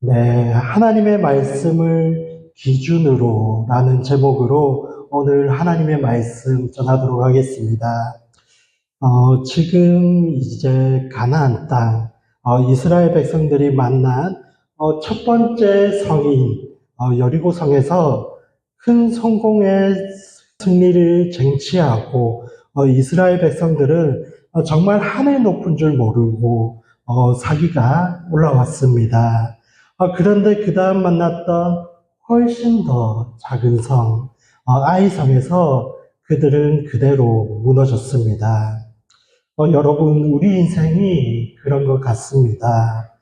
네, 하나님의 말씀을 기준으로 라는 제목으로 오늘 하나님의 말씀 전하도록 하겠습니다. 지금 이제 가나안 땅, 이스라엘 백성들이 만난 첫 번째 성인 여리고성에서 큰 성공의 승리를 쟁취하고 이스라엘 백성들은 정말 하늘 높은 줄 모르고 사기가 올라왔습니다. 그런데 그 다음 만났던 훨씬 더 작은 성, 아이성에서 그들은 그대로 무너졌습니다. 여러분, 우리 인생이 그런 것 같습니다.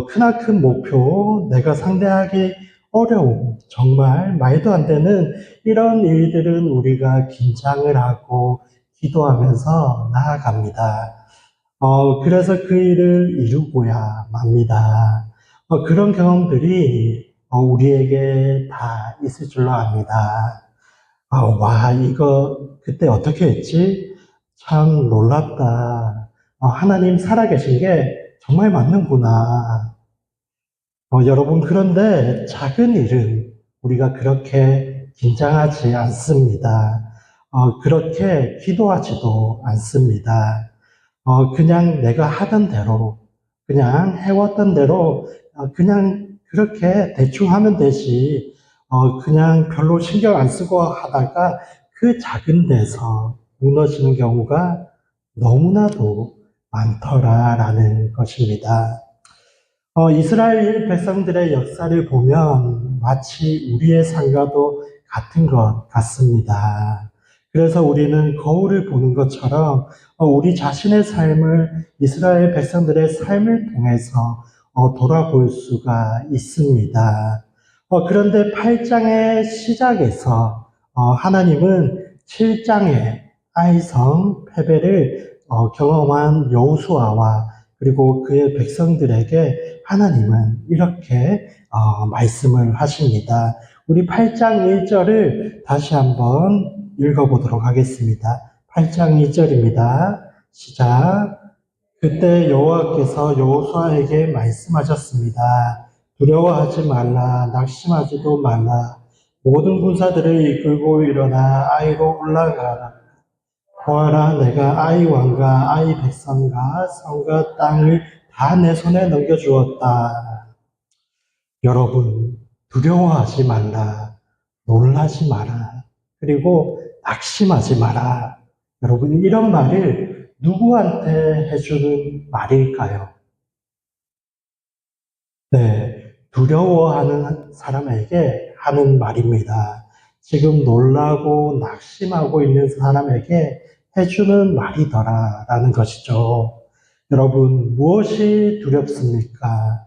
크나큰 목표, 내가 상대하기 어려운, 정말 말도 안 되는 이런 일들은 우리가 긴장을 하고 기도하면서 나아갑니다. 그래서 그 일을 이루고야 맙니다. 그런 경험들이 우리에게 다 있을 줄로 압니다. 와, 이거 그때 어떻게 했지? 참 놀랍다. 하나님 살아계신 게 정말 맞는구나. 여러분, 그런데 작은 일은 우리가 그렇게 긴장하지 않습니다. 그렇게 기도하지도 않습니다. 그냥 내가 하던 대로, 그냥 해왔던 대로, 그냥 그렇게 대충 하면 되지. 그냥 별로 신경 안 쓰고 하다가 그 작은 데서 무너지는 경우가 너무나도 많더라라는 것입니다. 이스라엘 백성들의 역사를 보면 마치 우리의 삶과도 같은 것 같습니다. 그래서 우리는 거울을 보는 것처럼 우리 자신의 삶을 이스라엘 백성들의 삶을 통해서 돌아볼 수가 있습니다. 그런데 8장의 시작에서 하나님은 7장의 아이성 패배를 경험한 여호수아와 그리고 그의 백성들에게 하나님은 이렇게 말씀을 하십니다. 우리 8장 1절을 다시 한번 읽어보도록 하겠습니다. 8장 1절입니다. 시작. 그때 여호와께서 여호수아에게 말씀하셨습니다. 두려워하지 말라, 낙심하지도 말라. 모든 군사들을 이끌고 일어나 아이로 올라가라. 보아라, 내가 아이 왕과 아이 백성과 성과 땅을 다 내 손에 넘겨주었다. 여러분, 두려워하지 말라, 놀라지 마라, 그리고 낙심하지 마라. 여러분, 이런 말을 누구한테 해주는 말일까요? 네, 두려워하는 사람에게 하는 말입니다. 지금 놀라고 낙심하고 있는 사람에게 해주는 말이더라라는 것이죠. 여러분, 무엇이 두렵습니까?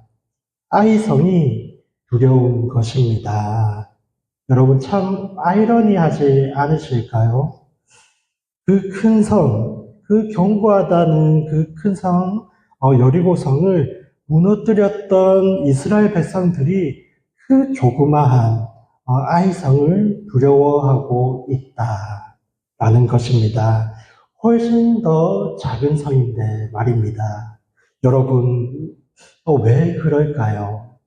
아이성이 두려운 것입니다. 여러분, 참 아이러니하지 않으실까요? 그 큰 성, 그 견고하다는 그 큰 성, 여리고성을 무너뜨렸던 이스라엘 백성들이 그 조그마한 아이성을 두려워하고 있다라는 것입니다. 훨씬 더 작은 성인데 말입니다. 여러분, 왜 그럴까요?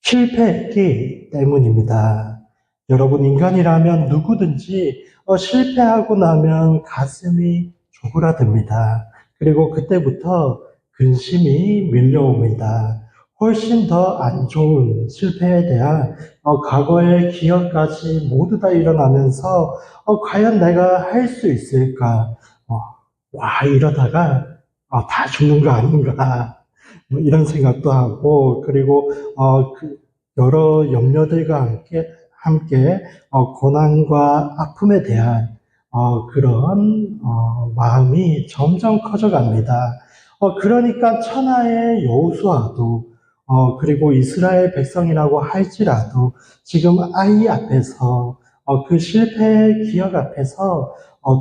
실패했기 때문입니다. 여러분, 인간이라면 누구든지 실패하고 나면 가슴이 쪼그라듭니다. 그리고 그때부터 근심이 밀려옵니다. 훨씬 더 안 좋은 실패에 대한 과거의 기억까지 모두 다 일어나면서 과연 내가 할 수 있을까? 이러다가 다 죽는 거 아닌가? 뭐 이런 생각도 하고, 그리고 여러 염려들과 함께 고난과 아픔에 대한 그런 마음이 점점 커져갑니다. 그러니까 천하의 여호수아도 그리고 이스라엘 백성이라고 할지라도 지금 아이 앞에서 그 실패의 기억 앞에서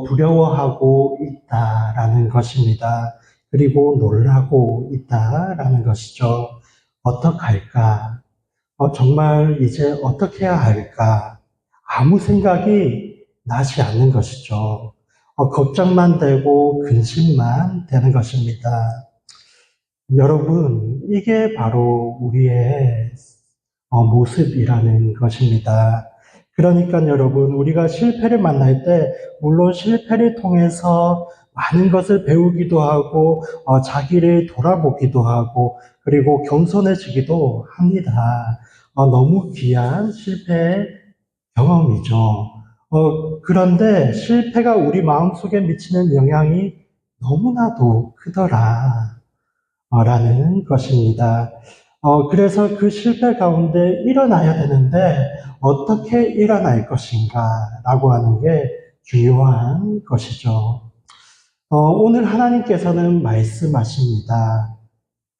두려워하고 있다라는 것입니다. 그리고 놀라고 있다라는 것이죠. 어떡할까? 정말 이제 어떻게 해야 할까? 아무 생각이 나지 않는 것이죠. 걱정만 되고 근심만 되는 것입니다. 여러분, 이게 바로 우리의 모습이라는 것입니다. 그러니까 여러분, 우리가 실패를 만날 때, 물론 실패를 통해서 많은 것을 배우기도 하고, 자기를 돌아보기도 하고, 그리고 겸손해지기도 합니다. 너무 귀한 실패의 경험이죠. 그런데 실패가 우리 마음속에 미치는 영향이 너무나도 크더라. 라는 것입니다. 그래서 그 실패 가운데 일어나야 되는데 어떻게 일어날 것인가 라고 하는 게 중요한 것이죠. 오늘 하나님께서는 말씀하십니다.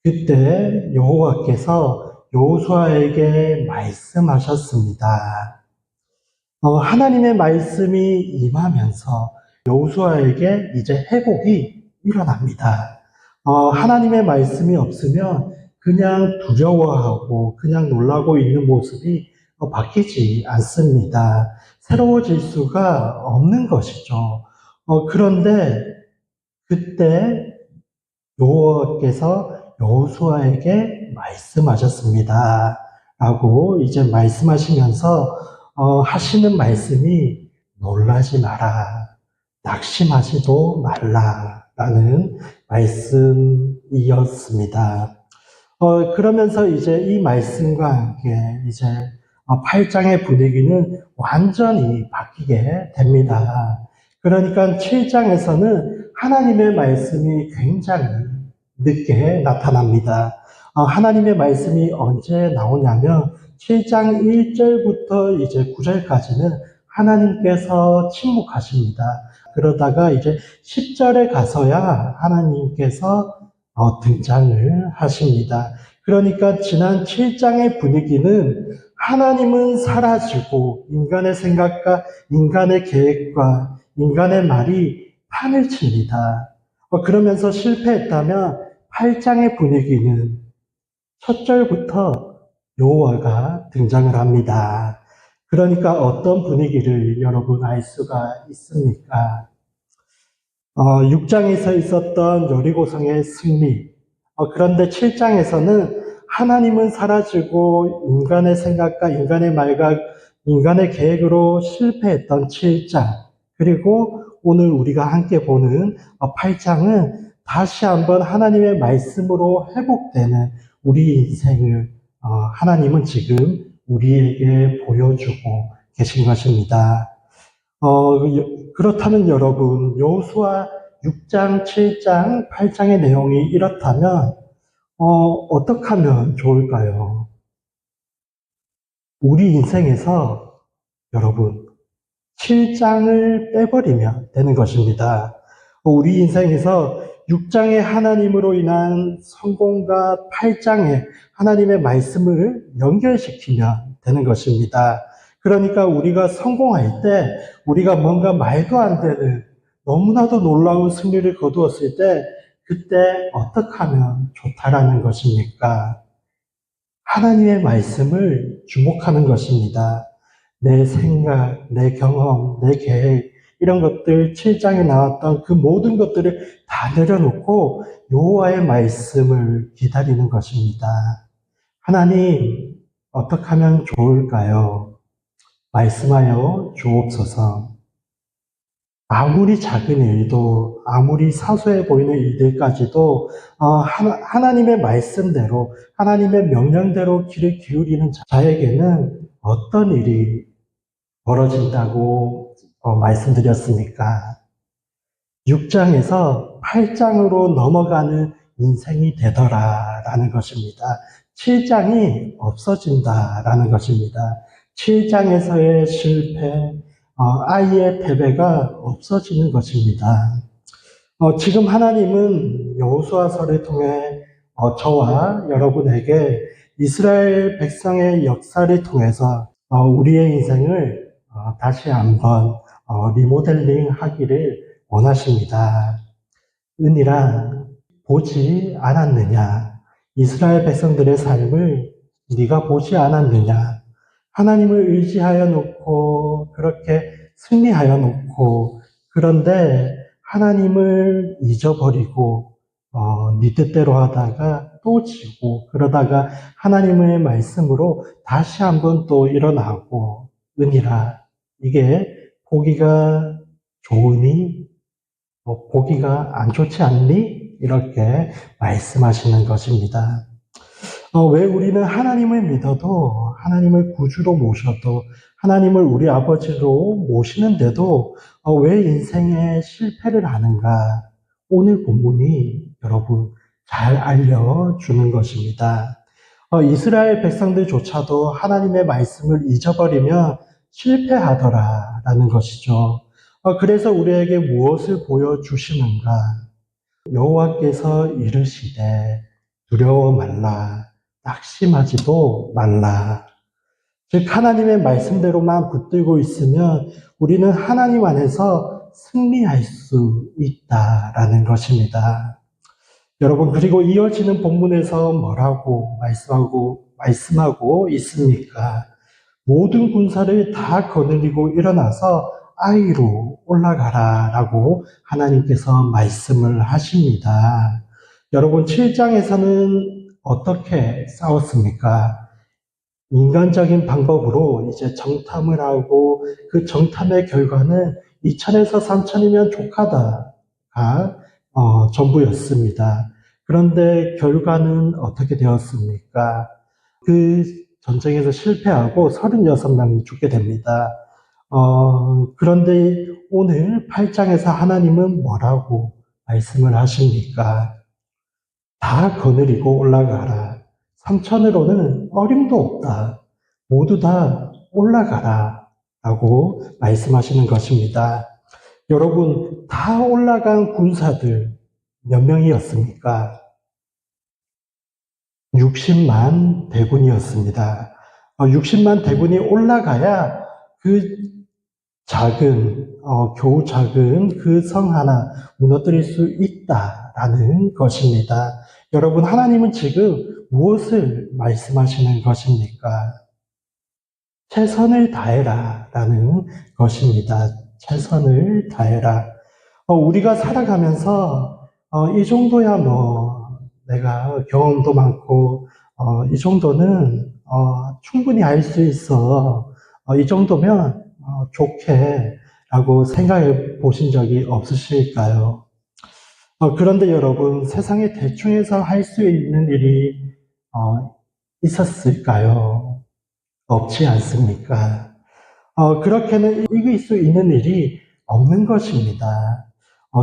그때 여호와께서 여호수아에게 말씀하셨습니다. 하나님의 말씀이 임하면서 여호수아에게 이제 회복이 일어납니다. 하나님의 말씀이 없으면 그냥 두려워하고 그냥 놀라고 있는 모습이 바뀌지 않습니다. 새로워질 수가 없는 것이죠. 그런데 그때 여호와께서 여호수아에게 말씀하셨습니다. 라고 이제 말씀하시면서 하시는 말씀이 놀라지 마라, 낙심하지도 말라라는 말씀이었습니다. 그러면서 이제 이 말씀과 함께 이제 8장의 분위기는 완전히 바뀌게 됩니다. 그러니까 7장에서는 하나님의 말씀이 굉장히 늦게 나타납니다. 하나님의 말씀이 언제 나오냐면 7장 1절부터 이제 9절까지는 하나님께서 침묵하십니다. 그러다가 이제 10절에 가서야 하나님께서 등장을 하십니다. 그러니까 지난 7장의 분위기는 하나님은 사라지고 인간의 생각과 인간의 계획과 인간의 말이 판을 칩니다. 그러면서 실패했다면 8장의 분위기는 첫 절부터 여호와가 등장을 합니다. 그러니까 어떤 분위기를 여러분 알 수가 있습니까? 6장에서 있었던 여리고성의 승리. 그런데 7장에서는 하나님은 사라지고 인간의 생각과 인간의 말과 인간의 계획으로 실패했던 7장. 그리고 오늘 우리가 함께 보는 8장은 다시 한번 하나님의 말씀으로 회복되는 우리 인생을 하나님은 지금 우리에게 보여주고 계신 것입니다. 그렇다면 여러분, 여호수아 6장, 7장, 8장의 내용이 이렇다면 어떻게 하면 좋을까요? 우리 인생에서 여러분 7장을 빼버리면 되는 것입니다. 우리 인생에서 6장의 하나님으로 인한 성공과 8장의 하나님의 말씀을 연결시키면 되는 것입니다. 그러니까 우리가 성공할 때 우리가 뭔가 말도 안 되는 너무나도 놀라운 승리를 거두었을 때 그때 어떻게 하면 좋다라는 것입니까? 하나님의 말씀을 주목하는 것입니다. 내 생각, 내 경험, 내 계획, 이런 것들 7장에 나왔던 그 모든 것들을 다 내려놓고 여호와의 말씀을 기다리는 것입니다. 하나님, 어떻게 하면 좋을까요? 말씀하여 주옵소서. 아무리 작은 일도, 아무리 사소해 보이는 일들까지도 하나님의 말씀대로, 하나님의 명령대로 귀를 기울이는 자에게는 어떤 일이 벌어진다고 말씀드렸습니까? 6장에서 8장으로 넘어가는 인생이 되더라라는 것입니다. 7장이 없어진다라는 것입니다. 7장에서의 실패, 아이의 패배가 없어지는 것입니다. 지금 하나님은 여호수아서를 통해 저와 여러분에게 이스라엘 백성의 역사를 통해서 우리의 인생을 다시 한번 리모델링 하기를 원하십니다. 은희라 보지 않았느냐? 이스라엘 백성들의 삶을 네가 보지 않았느냐? 하나님을 의지하여 놓고 그렇게 승리하여 놓고 그런데 하나님을 잊어버리고 네 뜻대로 하다가 또 지고 그러다가 하나님의 말씀으로 다시 한번 또 일어나고 은희라 이게 보기가 좋으니 보기가 안 좋지 않니? 이렇게 말씀하시는 것입니다. 왜 우리는 하나님을 믿어도 하나님을 구주로 모셔도 하나님을 우리 아버지로 모시는데도 왜 인생에 실패를 하는가? 오늘 본문이 여러분 잘 알려주는 것입니다. 이스라엘 백성들조차도 하나님의 말씀을 잊어버리면 실패하더라라는 것이죠. 그래서 우리에게 무엇을 보여주시는가? 여호와께서 이르시되 두려워 말라, 낙심하지도 말라. 즉 하나님의 말씀대로만 붙들고 있으면 우리는 하나님 안에서 승리할 수 있다라는 것입니다. 여러분, 그리고 이어지는 본문에서 뭐라고 말씀하고 있습니까? 모든 군사를 다 거느리고 일어나서 아이로 올라가라 라고 하나님께서 말씀을 하십니다. 여러분, 7장에서는 어떻게 싸웠습니까? 인간적인 방법으로 이제 정탐을 하고 그 정탐의 결과는 2천에서 3천이면 족하다가 전부였습니다. 그런데 결과는 어떻게 되었습니까? 그 전쟁에서 실패하고 36명이 죽게 됩니다. 그런데 오늘 8장에서 하나님은 뭐라고 말씀을 하십니까? 다 거느리고 올라가라. 3천으로는 어림도 없다. 모두 다 올라가라. 라고 말씀하시는 것입니다. 여러분, 다 올라간 군사들 몇 명이었습니까? 60만 대군이었습니다. 60만 대군이 올라가야 그 겨우 작은 그 성 하나 무너뜨릴 수 있다라는 것입니다. 여러분, 하나님은 지금 무엇을 말씀하시는 것입니까? 최선을 다해라 라는 것입니다. 최선을 다해라. 우리가 살아가면서 이 정도야 내가 경험도 많고 이 정도는 충분히 할 수 있어. 이 정도면 좋게 라고 생각해 보신 적이 없으실까요? 그런데 여러분, 세상에 대충해서 할 수 있는 일이 있었을까요? 없지 않습니까? 그렇게는 이길 수 있는 일이 없는 것입니다.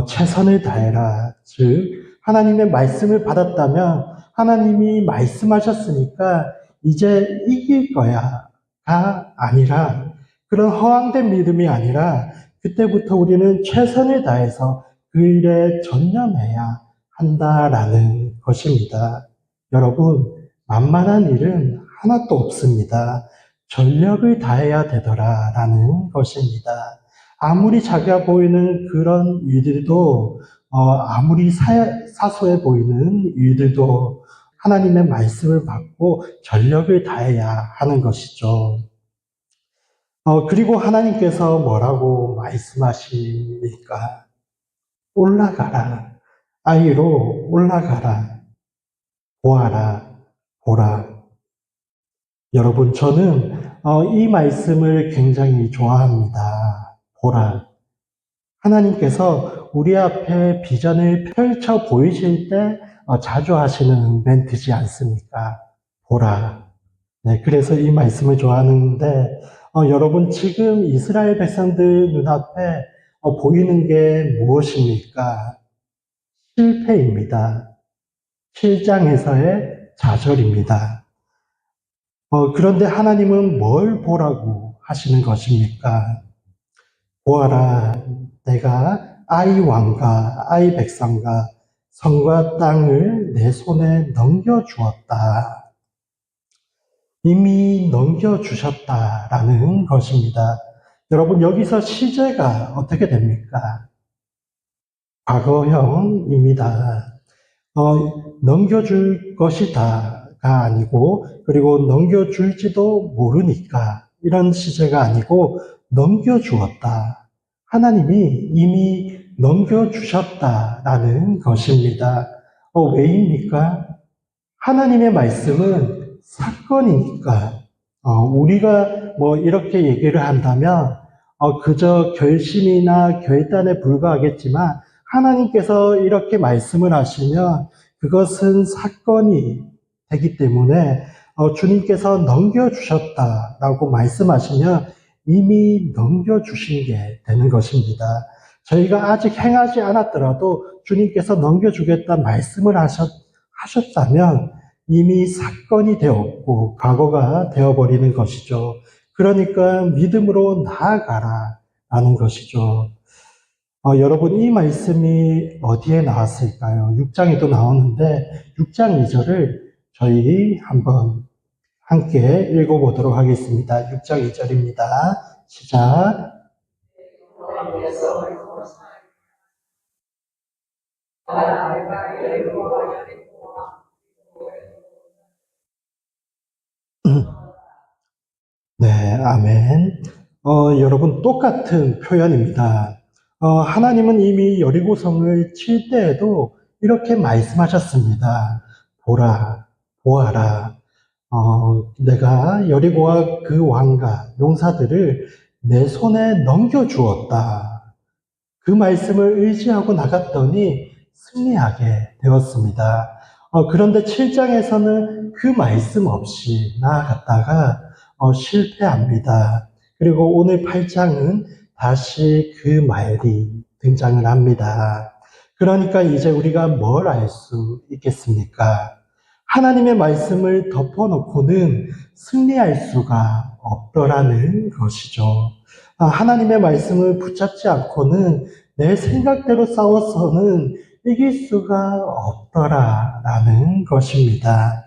최선을 다해라. 즉, 하나님의 말씀을 받았다면 하나님이 말씀하셨으니까 이제 이길 거야가 아니라 그런 허황된 믿음이 아니라 그때부터 우리는 최선을 다해서 그 일에 전념해야 한다라는 것입니다. 여러분, 만만한 일은 하나도 없습니다. 전력을 다해야 되더라라는 것입니다. 아무리 작아 보이는 그런 일들도 아무리 사소해 보이는 일들도 하나님의 말씀을 받고 전력을 다해야 하는 것이죠. 그리고 하나님께서 뭐라고 말씀하십니까? 올라가라. 아이로 올라가라. 보아라. 보라. 여러분, 저는 이 말씀을 굉장히 좋아합니다. 보라. 하나님께서 우리 앞에 비전을 펼쳐 보이실 때 자주 하시는 멘트지 않습니까? 보라. 네, 그래서 이 말씀을 좋아하는데 여러분, 지금 이스라엘 백성들 눈앞에 보이는 게 무엇입니까? 실패입니다. 7장에서의 좌절입니다. 그런데 하나님은 뭘 보라고 하시는 것입니까? 보아라, 내가 아이 왕과 아이 백성과 성과 땅을 내 손에 넘겨주었다. 이미 넘겨주셨다라는 것입니다. 여러분, 여기서 시제가 어떻게 됩니까? 과거형입니다. 넘겨줄 것이다가 아니고, 그리고 넘겨줄지도 모르니까 이런 시제가 아니고 넘겨주었다. 하나님이 이미 넘겨주셨다라는 것입니다. 왜입니까? 하나님의 말씀은 사건이니까. 우리가 뭐 이렇게 얘기를 한다면 그저 결심이나 결단에 불과하겠지만 하나님께서 이렇게 말씀을 하시면 그것은 사건이 되기 때문에 주님께서 넘겨주셨다라고 말씀하시면 이미 넘겨주신 게 되는 것입니다. 저희가 아직 행하지 않았더라도 주님께서 넘겨주겠다 말씀을 하셨다면 이미 사건이 되었고 과거가 되어버리는 것이죠. 그러니까 믿음으로 나아가라 라는 것이죠. 여러분 이 말씀이 어디에 나왔을까요? 6장에도 나오는데 6장 2절을 저희 한번 함께 읽어보도록 하겠습니다. 6장 2절입니다. 시작. 네, 아멘. 여러분 똑같은 표현입니다. 하나님은 이미 여리고성을 칠 때에도 이렇게 말씀하셨습니다. 보라, 보아라. 내가 여리고와 그 왕과 용사들을 내 손에 넘겨주었다. 그 말씀을 의지하고 나갔더니 승리하게 되었습니다. 그런데 7장에서는 그 말씀 없이 나아갔다가 실패합니다. 그리고 오늘 8장은 다시 그 말이 등장을 합니다. 그러니까 이제 우리가 뭘 알 수 있겠습니까? 하나님의 말씀을 덮어놓고는 승리할 수가 없더라는 것이죠. 하나님의 말씀을 붙잡지 않고는 내 생각대로 싸워서는 이길 수가 없더라라는 것입니다.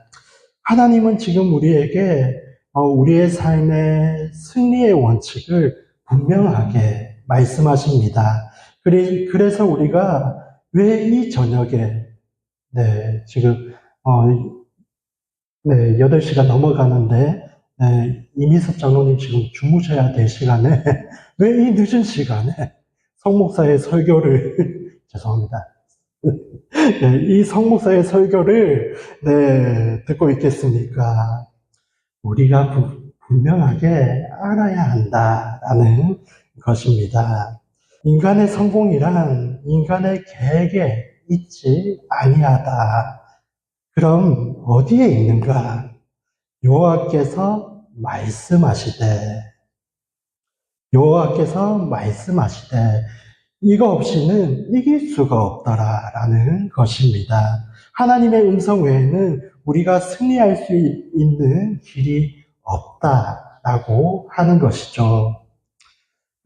하나님은 지금 우리에게 우리의 삶의 승리의 원칙을 분명하게 말씀하십니다. 그래서 우리가 왜 이 저녁에 지금 8시가 넘어가는데 이미섭 장로님 지금 주무셔야 될 시간에 왜 이 늦은 시간에 성목사의 설교를 죄송합니다. 이 성목사의 설교를 듣고 있겠습니까? 우리가 분명하게 알아야 한다라는 것입니다. 인간의 성공이란 인간의 계획에 있지 아니하다. 그럼 어디에 있는가? 여호와께서 말씀하시되 이거 없이는 이길 수가 없더라라는 것입니다. 하나님의 음성 외에는 우리가 승리할 수 있는 길이 없다라고 하는 것이죠.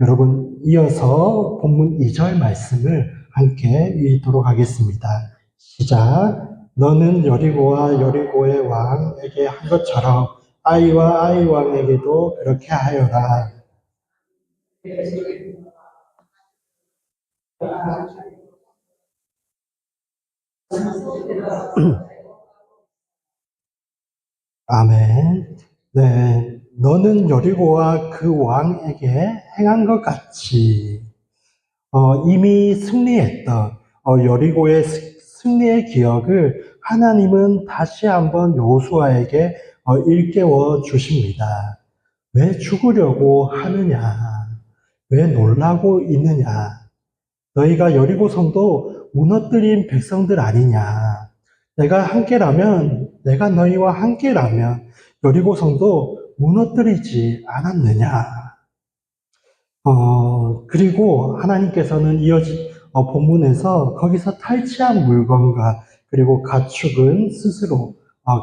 여러분, 이어서 본문 2절 말씀을 함께 읽도록 하겠습니다. 시작. 너는 여리고와 여리고의 왕에게 한 것처럼 아이와 아이 왕에게도 그렇게 하여라. 아멘. 네, 너는 여리고와 그 왕에게 행한 것 같이 이미 승리했던 여리고의 승리의 기억을 하나님은 다시 한번 여호수아에게 일깨워 주십니다. 왜 죽으려고 하느냐? 왜 놀라고 있느냐? 너희가 여리고 성도 무너뜨린 백성들 아니냐? 내가 너희와 함께라면 여리고 성도 무너뜨리지 않았느냐? 그리고 하나님께서는 본문에서 거기서 탈취한 물건과 그리고 가축은 스스로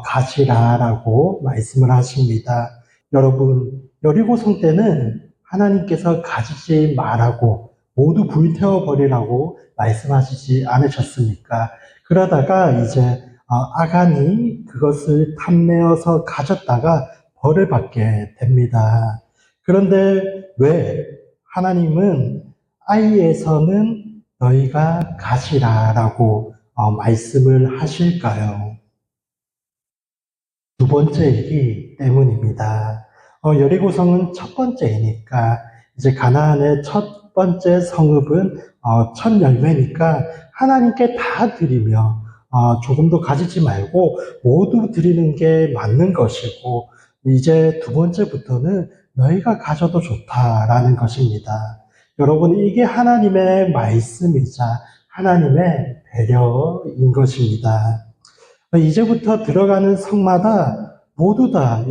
가지라라고 말씀을 하십니다. 여러분, 여리고성 때는 하나님께서 가지지 말라고 모두 불태워버리라고 말씀하시지 않으셨습니까? 그러다가 이제 아간이 그것을 탐내어서 가졌다가 벌을 받게 됩니다. 그런데 왜 하나님은 아이에서는 너희가 가지라라고 말씀을 하실까요? 두 번째이기 때문입니다. 여리고성은 첫 번째이니까 이제 가나안의 첫 번째 성읍은 첫 열매니까 하나님께 다 드리며 조금도 가지지 말고 모두 드리는 게 맞는 것이고, 이제 두 번째부터는 너희가 가져도 좋다라는 것입니다. 여러분, 이게 하나님의 말씀이자 하나님의 배려인 것입니다. 이제부터 들어가는 성마다 모두 다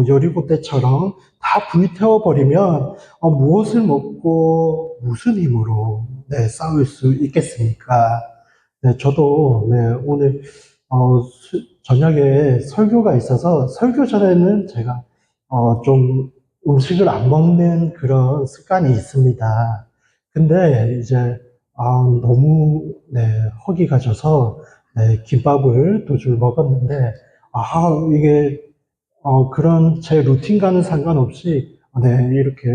여리고 때처럼 다 불태워버리면 무엇을 먹고 무슨 힘으로 싸울 수 있겠습니까? 네, 저도 오늘 저녁에 설교가 있어서 설교 전에는 제가 좀 음식을 안 먹는 그런 습관이 있습니다. 근데 이제 너무 허기가 져서 김밥을 2줄 먹었는데 이게 그런 제 루틴과는 상관없이 이렇게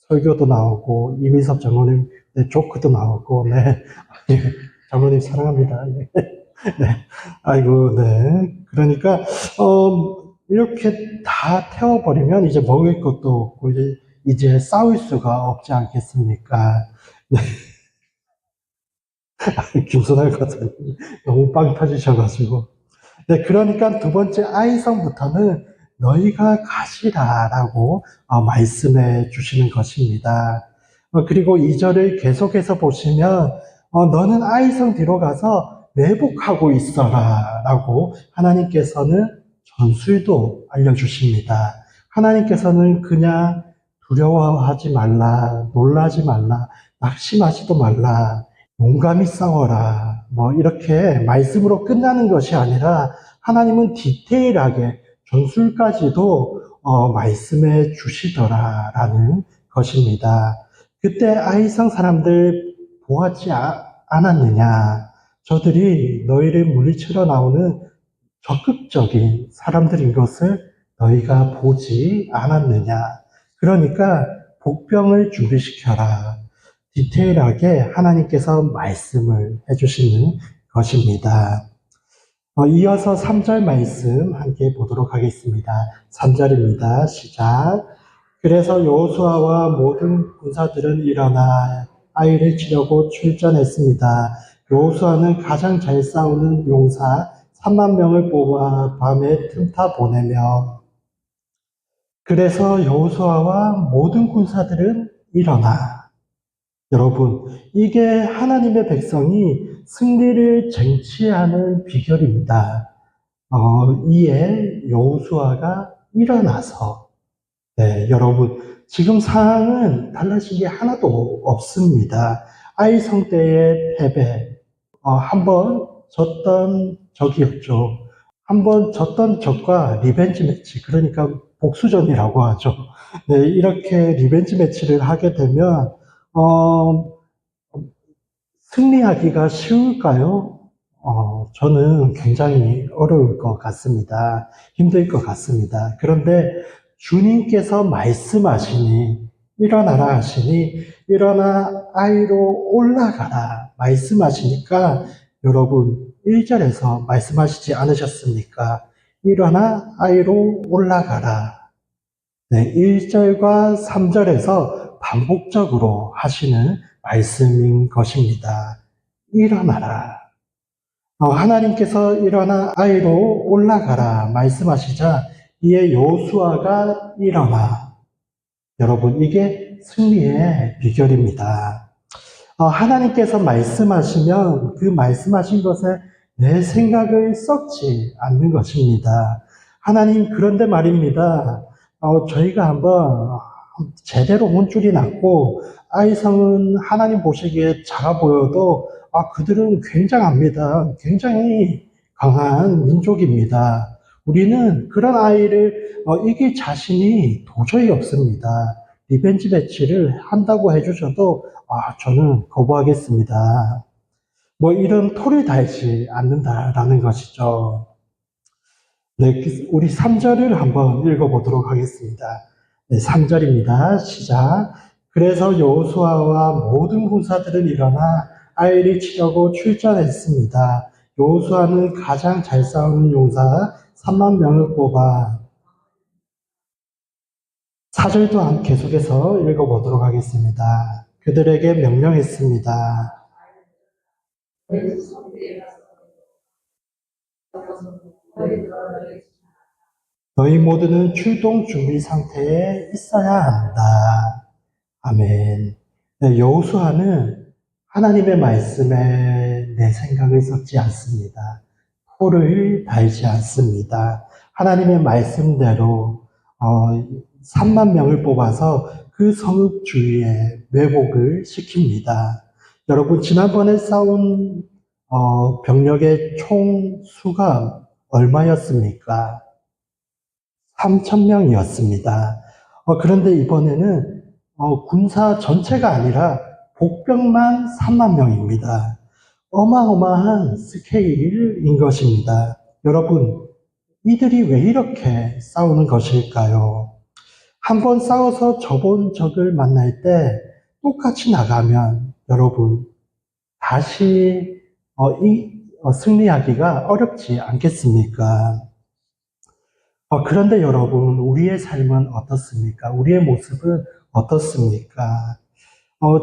설교도 나오고 이민섭 장로님 조크도 나오고 예, 장로님 사랑합니다. 네. 아이고, 네. 그러니까, 이렇게 다 태워버리면 이제 먹을 것도 없고, 이제 싸울 수가 없지 않겠습니까? 네. 김선할 과사님 너무 빵 터지셔가지고. 네, 그러니까 두 번째 아이성부터는 너희가 가시라라고 말씀해 주시는 것입니다. 그리고 2절을 계속해서 보시면 너는 아이성 뒤로 가서 매복하고 있어라 라고 하나님께서는 전술도 알려주십니다. 하나님께서는 그냥 두려워하지 말라, 놀라지 말라, 낙심하지도 말라, 용감히 싸워라. 이렇게 말씀으로 끝나는 것이 아니라 하나님은 디테일하게 전술까지도 말씀해 주시더라라는 것입니다. 그때 아이성 사람들 보았지 않았느냐? 저들이 너희를 물리치러 나오는 적극적인 사람들인 것을 너희가 보지 않았느냐? 그러니까 복병을 준비시켜라. 디테일하게 하나님께서 말씀을 해주시는 것입니다. 이어서 3절 말씀 함께 보도록 하겠습니다. 3절입니다. 시작. 그래서 여호수아와 모든 군사들은 일어나 아이를 치려고 출전했습니다. 여호수아는 가장 잘 싸우는 용사 3만 명을 뽑아 밤에 틈타 보내며 그래서 여호수아와 모든 군사들은 일어나 여러분, 이게 하나님의 백성이 승리를 쟁취하는 비결입니다. 이에 여호수아가 일어나서, 여러분, 지금 상황은 달라진 게 하나도 없습니다. 아이성 때의 패배, 한번 졌던 적이었죠. 한번 졌던 적과 리벤지 매치, 그러니까 복수전이라고 하죠. 이렇게 리벤지 매치를 하게 되면, 승리하기가 쉬울까요? 저는 굉장히 어려울 것 같습니다. 힘들 것 같습니다. 그런데 주님께서 말씀하시니, 일어나라 하시니, 일어나 아이로 올라가라 말씀하시니까 여러분 1절에서 말씀하시지 않으셨습니까? 일어나 아이로 올라가라. 1절과 3절에서 반복적으로 하시는 말씀인 것입니다. 일어나라. 하나님께서 일어나 아이로 올라가라 말씀하시자 이에 여호수아가 일어나. 여러분, 이게 승리의 비결입니다. 하나님께서 말씀하시면 그 말씀하신 것에 내 생각을 썩지 않는 것입니다. 하나님, 그런데 말입니다. 저희가 한번 제대로 혼줄이 났고 아이성은 하나님 보시기에 작아 보여도 그들은 굉장합니다. 굉장히 강한 민족입니다. 우리는 그런 아이를 이길 자신이 도저히 없습니다. 리벤지 매치를 한다고 해주셔도 저는 거부하겠습니다. 이런 토를 달지 않는다라는 것이죠. 우리 3절을 한번 읽어보도록 하겠습니다. 3절입니다. 시작. 그래서 여호수아와 모든 군사들은 일어나 아이를 치려고 출전했습니다. 여호수아는 가장 잘 싸우는 용사 3만 명을 뽑아 4절도 계속해서 읽어보도록 하겠습니다. 그들에게 명령했습니다. 너희 모두는 출동 준비 상태에 있어야 한다. 아멘. 네, 여호수아는 하나님의 말씀에 내 생각을 섞지 않습니다. 토를 달지 않습니다. 하나님의 말씀대로 3만 명을 뽑아서 그 성읍 주위에 매복을 시킵니다. 여러분, 지난번에 싸운 병력의 총 수가 얼마였습니까? 3천 명이었습니다. 그런데 이번에는 군사 전체가 아니라 복병만 3만 명입니다. 어마어마한 스케일인 것입니다. 여러분, 이들이 왜 이렇게 싸우는 것일까요? 한번 싸워서 져본 적을 만날 때 똑같이 나가면 여러분, 다시 승리하기가 어렵지 않겠습니까? 그런데 여러분, 우리의 삶은 어떻습니까? 우리의 모습은 어떻습니까?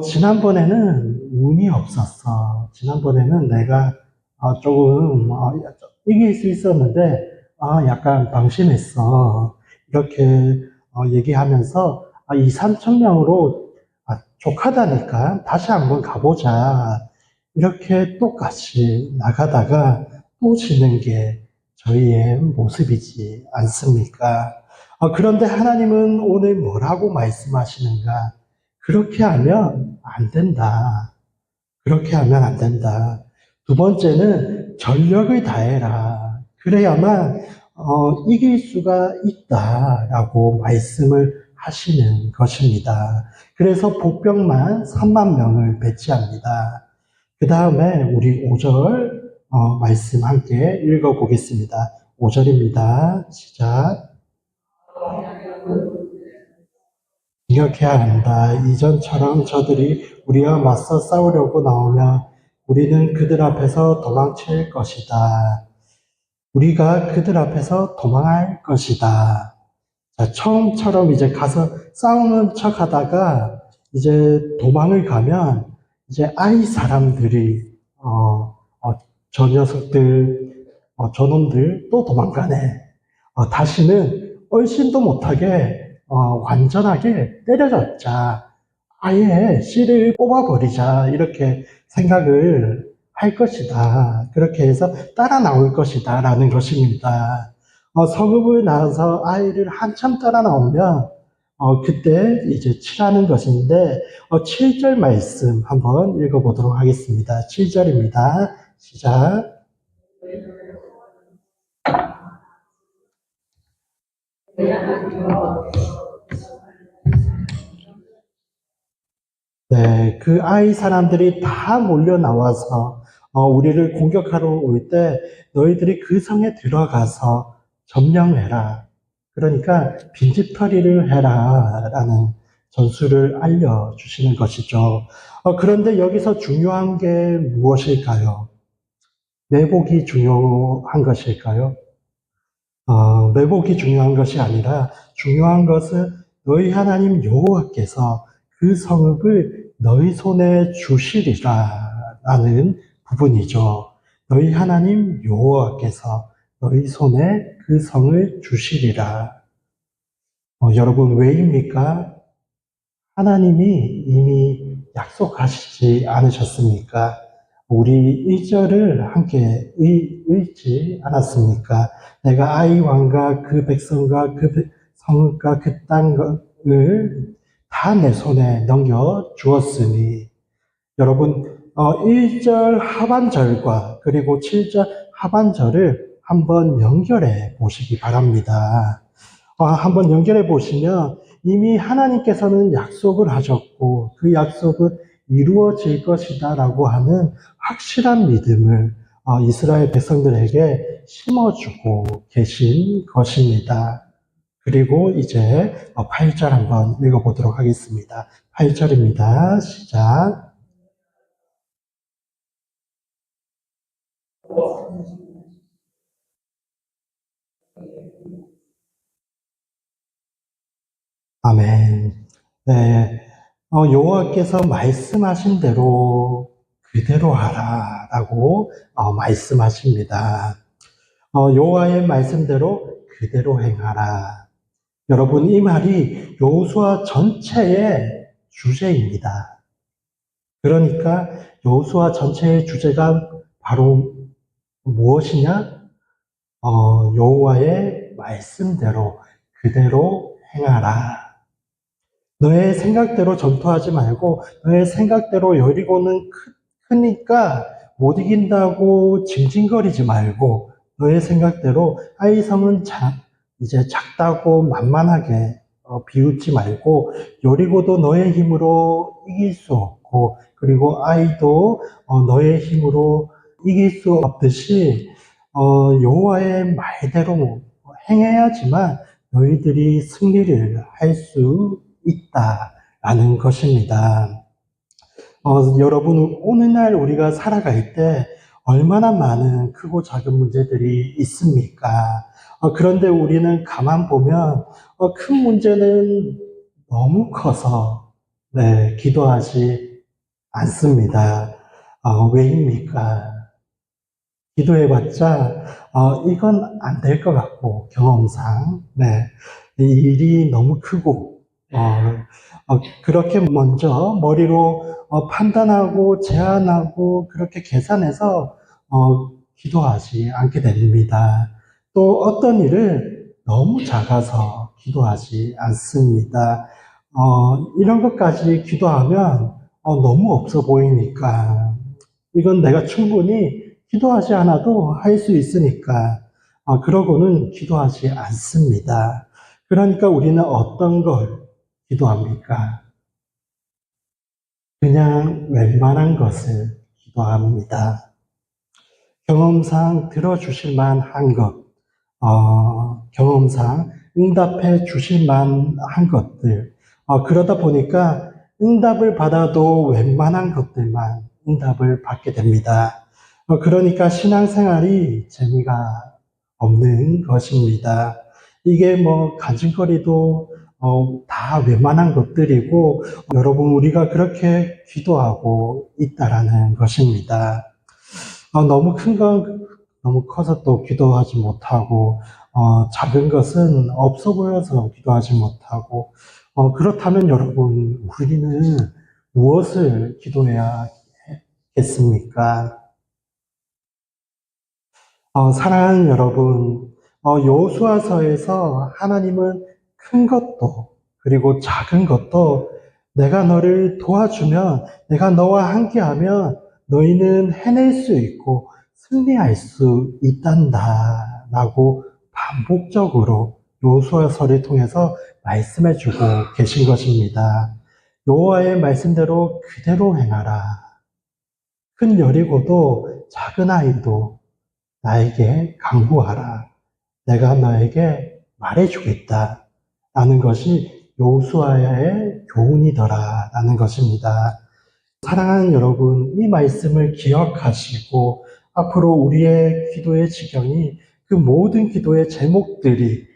지난번에는 운이 없었어. 지난번에는 내가 조금 이길 수 있었는데, 약간 방심했어. 이렇게 얘기하면서 2, 3천 명으로 족하다니까 다시 한번 가보자. 이렇게 똑같이 나가다가 또 지는 게 저희의 모습이지 않습니까? 그런데 하나님은 오늘 뭐라고 말씀하시는가? 그렇게 하면 안 된다. 그렇게 하면 안 된다. 두 번째는 전력을 다해라. 그래야만 이길 수가 있다라고 말씀을 하시는 것입니다. 그래서 복병만 3만 명을 배치합니다. 그 다음에 우리 5절 말씀 함께 읽어보겠습니다. 5절입니다. 시작. 기억해야 한다. 이전처럼 저들이 우리와 맞서 싸우려고 나오면 우리는 그들 앞에서 도망칠 것이다. 우리가 그들 앞에서 도망할 것이다. 자, 처음처럼 이제 가서 싸우는 척 하다가 이제 도망을 가면 이제 아이 사람들이 저 녀석들 저놈들 또 도망가네. 다시는 얼씬도 못하게 완전하게 때려잡자. 아예 씨를 뽑아버리자. 이렇게 생각을 할 것이다. 그렇게 해서 따라 나올 것이다. 라는 것입니다. 성읍을 나와서 아이를 한참 따라 나오면 그때 이제 치라는 것인데 7절 말씀 한번 읽어보도록 하겠습니다. 7절입니다. 시작. 네, 그 아이 사람들이 다 몰려 나와서 우리를 공격하러 올 때 너희들이 그 성에 들어가서 점령해라. 그러니까 빈집털이를 해라. 라는 전술을 알려주시는 것이죠. 그런데 여기서 중요한 게 무엇일까요? 매복이 중요한 것일까요? 매복이 중요한 것이 아니라 중요한 것은 너희 하나님 여호와께서 그 성읍을 너희 손에 주시리라 라는 부분이죠. 너희 하나님 여호와께서 너희 손에 그 성을 주시리라. 여러분 왜입니까? 하나님이 이미 약속하시지 않으셨습니까? 우리 1절을 함께 읽지 않았습니까? 내가 아이 왕과 그 백성과 그 성읍과 그 땅을 다 내 손에 넘겨 주었으니 여러분 1절 하반절과 그리고 7절 하반절을 한번 연결해 보시기 바랍니다. 한번 연결해 보시면 이미 하나님께서는 약속을 하셨고 그 약속은 이루어질 것이다 라고 하는 확실한 믿음을 이스라엘 백성들에게 심어주고 계신 것입니다. 그리고 이제 8절 한번 읽어보도록 하겠습니다. 8절입니다. 시작. 아멘. 네, 여호와께서 말씀하신 대로 그대로 하라라고 말씀하십니다. 여호와의 말씀대로 그대로 행하라. 여러분, 이 말이 여호수아 전체의 주제입니다. 그러니까 여호수아 전체의 주제가 바로 무엇이냐? 여호와의 말씀대로 그대로 행하라. 너의 생각대로 전투하지 말고 너의 생각대로 여리고는 크니까 못 이긴다고 징징거리지 말고 너의 생각대로 이 성은 이제 작다고 만만하게 비웃지 말고 여리고도 너의 힘으로 이길 수 없고 그리고 아이도 너의 힘으로 이길 수 없듯이 여호와의 말대로 행해야지만 너희들이 승리를 할 수 있다라는 것입니다. 여러분, 오늘날 우리가 살아갈 때 얼마나 많은 크고 작은 문제들이 있습니까? 그런데 우리는 가만 보면 큰 문제는 너무 커서 기도하지 않습니다. 왜입니까? 기도해봤자 이건 안 될 것 같고 경험상 이 일이 너무 크고 그렇게 먼저 머리로 판단하고 제안하고 그렇게 계산해서 기도하지 않게 됩니다. 또 어떤 일을 너무 작아서 기도하지 않습니다. 이런 것까지 기도하면 너무 없어 보이니까 이건 내가 충분히 기도하지 않아도 할 수 있으니까 그러고는 기도하지 않습니다. 그러니까 우리는 어떤 걸 기도합니까? 그냥 웬만한 것을 기도합니다. 경험상 들어주실 만한 것, 경험상 응답해 주실 만한 것들, 그러다 보니까 응답을 받아도 웬만한 것들만 응답을 받게 됩니다. 그러니까 신앙생활이 재미가 없는 것입니다. 이게 간증거리도 다 웬만한 것들이고 여러분 우리가 그렇게 기도하고 있다라는 것입니다. 너무 큰 건 너무 커서 또 기도하지 못하고 작은 것은 없어 보여서 기도하지 못하고 그렇다면 여러분 우리는 무엇을 기도해야겠습니까? 사랑하는 여러분, 여호수아서에서 하나님은 큰 것도 그리고 작은 것도 내가 너를 도와주면 내가 너와 함께하면 너희는 해낼 수 있고 승리할 수 있단다 라고 반복적으로 여호수아서를 통해서 말씀해주고 계신 것입니다. 여호와의 말씀대로 그대로 행하라. 큰 여리고도 작은 아이도 나에게 강구하라. 내가 너에게 말해주겠다. 라는 것이 여호수아의 교훈이더라. 라는 것입니다. 사랑하는 여러분, 이 말씀을 기억하시고 앞으로 우리의 기도의 지경이 그 모든 기도의 제목들이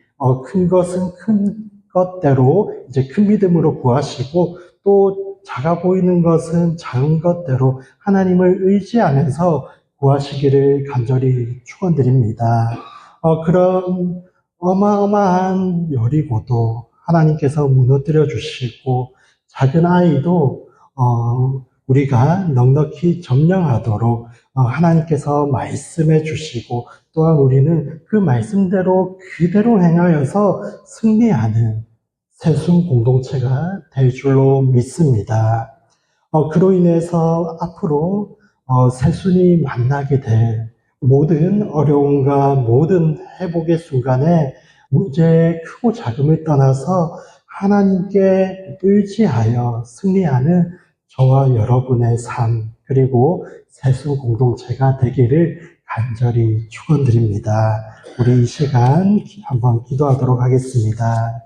큰 것은 큰 것대로 이제 큰 믿음으로 구하시고 또 작아 보이는 것은 작은 것대로 하나님을 의지하면서 구하시기를 간절히 축원드립니다. 그런 어마어마한 여리고도 하나님께서 무너뜨려 주시고 작은 아이도 우리가 넉넉히 점령하도록 하나님께서 말씀해 주시고 또한 우리는 그 말씀대로 그대로 행하여서 승리하는 새순 공동체가 될 줄로 믿습니다. 그로 인해서 앞으로 새순이 만나게 될 모든 어려움과 모든 회복의 순간에 문제의 크고 작음을 떠나서 하나님께 의지하여 승리하는 저와 여러분의 삶 그리고 새순 공동체가 되기를 간절히 축원드립니다. 우리 이 시간 한번 기도하도록 하겠습니다.